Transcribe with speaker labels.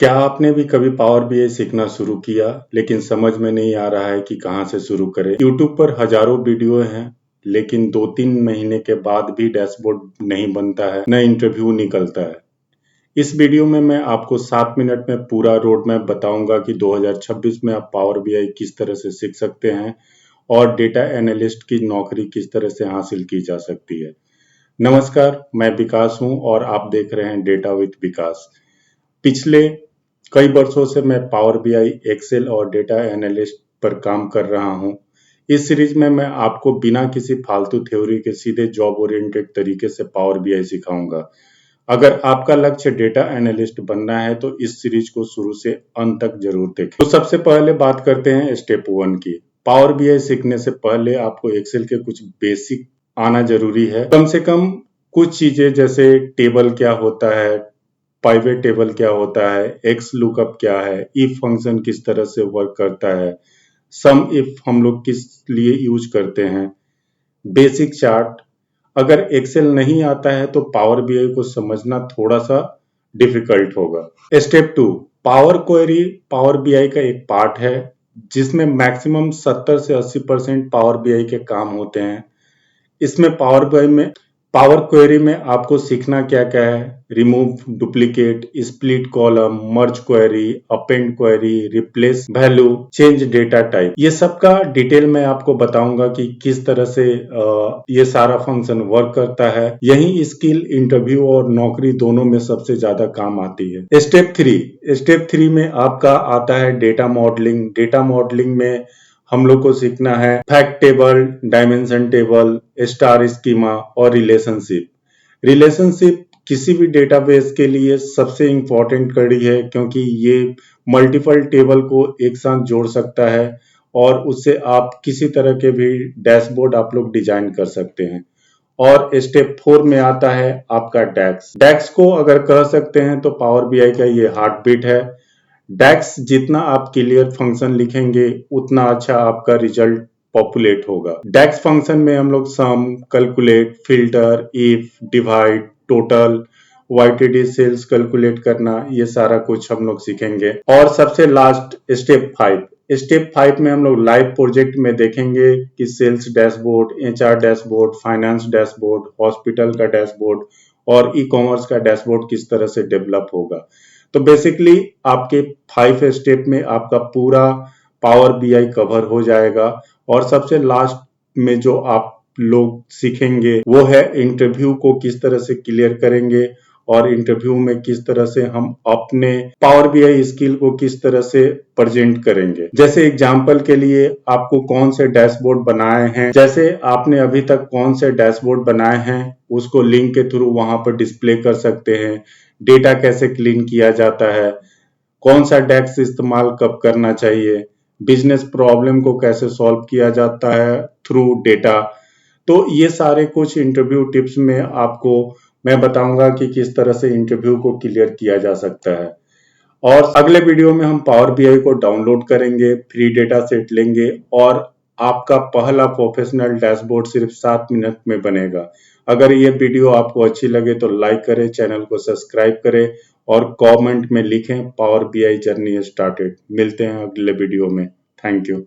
Speaker 1: क्या आपने भी कभी पावर बीआई सीखना शुरू किया लेकिन समझ में नहीं आ रहा है कि कहां से शुरू करें? यूट्यूब पर हजारों वीडियो हैं, लेकिन 2-3 महीने के बाद भी डैशबोर्ड नहीं बनता है, न इंटरव्यू निकलता है। इस वीडियो में मैं आपको 7 मिनट में पूरा रोड मैप बताऊंगा कि 2026 में आप पावर बीआई किस तरह से सीख सकते हैं और डेटा एनालिस्ट की नौकरी किस तरह से हासिल की जा सकती है। नमस्कार, मैं विकास हूं और आप देख रहे हैं डेटा विद विकास। पिछले कई वर्षों से मैं पावर बीआई, एक्सेल और डेटा एनालिस्ट पर काम कर रहा हूं। इस सीरीज में मैं आपको बिना किसी फालतू थ्योरी के सीधे जॉब ओरिएंटेड तरीके से पावर बीआई सिखाऊंगा। अगर आपका लक्ष्य डेटा एनालिस्ट बनना है तो इस सीरीज को शुरू से अंत तक जरूर देखें। तो सबसे पहले बात करते हैं स्टेप 1 की। पावर बीआई सीखने से पहले आपको एक्सेल के कुछ बेसिक आना जरूरी है। कम से कम कुछ चीजें जैसे टेबल क्या होता है, पाइवेट टेबल क्या होता है, एक्स लुकअप क्या है, इफ फंक्शन किस तरह से वर्क करता है, सम इफ हम लोग किस लिए यूज करते हैं, बेसिक चार्ट। अगर एक्सेल नहीं आता है तो पावर बीआई को समझना थोड़ा सा डिफिकल्ट होगा। Step 2, power query power BI का एक पार्ट है जिसमें मैक्सिमम 70 से 80% पावर बीआई के काम होते हैं। इसमें पावर क्वेरी में आपको सीखना क्या क्या है: remove duplicate, split column, merge query, append query, replace value, change data type. ये सब का डिटेल में आपको बताऊंगा कि किस तरह से ये सारा फंक्शन वर्क करता है। यही स्किल इंटरव्यू और नौकरी दोनों में सबसे ज्यादा काम आती है। स्टेप 3 में आपका आता है डेटा मॉडलिंग। डेटा मॉडलिंग में हम लोग को सीखना है fact table, dimension table, star schema और रिलेशनशिप किसी भी डेटाबेस के लिए सबसे इंपॉर्टेंट कड़ी है, क्योंकि ये मल्टीपल टेबल को एक साथ जोड़ सकता है और उससे आप किसी तरह के भी डैशबोर्ड आप लोग डिजाइन कर सकते हैं। और स्टेप 4 में आता है आपका डैक्स को अगर कह सकते हैं तो पावर बीआई का ये हार्ट बीट है। डैक्स जितना आप क्लियर फंक्शन लिखेंगे उतना अच्छा आपका रिजल्ट पॉपुलेट होगा। डैक्स फंक्शन में हम लोग sum, calculate, filter, if, divide, total, YTD sales calculate करना, ये सारा कुछ हम लोग सीखेंगे। और सबसे लास्ट स्टेप 5 में हम लोग लाइव प्रोजेक्ट में देखेंगे कि sales dashboard, HR dashboard, finance dashboard, hospital का डैशबोर्ड और ई कॉमर्स का डैशबोर्ड किस तरह से डेवलप होगा। तो बेसिकली आपके 5 स्टेप में आपका पूरा पावर बीआई कवर हो जाएगा। और सबसे लास्ट में जो आप लोग सीखेंगे वो है इंटरव्यू को किस तरह से क्लियर करेंगे और इंटरव्यू में किस तरह से हम अपने पावर बीआई स्किल को किस तरह से प्रेजेंट करेंगे। जैसे एग्जांपल के लिए आपको कौन से डैशबोर्ड बनाए हैं, जैसे आपने अभी तक कौन से डैशबोर्ड बनाए हैं उसको लिंक के थ्रू वहां पर डिस्प्ले कर सकते हैं। डेटा कैसे क्लीन किया जाता है, कौन सा डैक्स इस्तेमाल कब करना चाहिए, बिजनेस प्रॉब्लम को कैसे सॉल्व किया जाता है थ्रू डेटा। तो ये सारे कुछ इंटरव्यू टिप्स में आपको मैं बताऊंगा कि किस तरह से इंटरव्यू को क्लियर किया जा सकता है। और अगले वीडियो में हम पावर बीआई को डाउनलोड करेंगे, फ्री डेटा सेट लेंगे और आपका पहला प्रोफेशनल डैशबोर्ड सिर्फ 7 मिनट में बनेगा। अगर ये वीडियो आपको अच्छी लगे तो लाइक करें, चैनल को सब्सक्राइब करें और कमेंट में लिखें पावर बीआई जर्नी स्टार्टेड। मिलते हैं अगले वीडियो में। Thank you.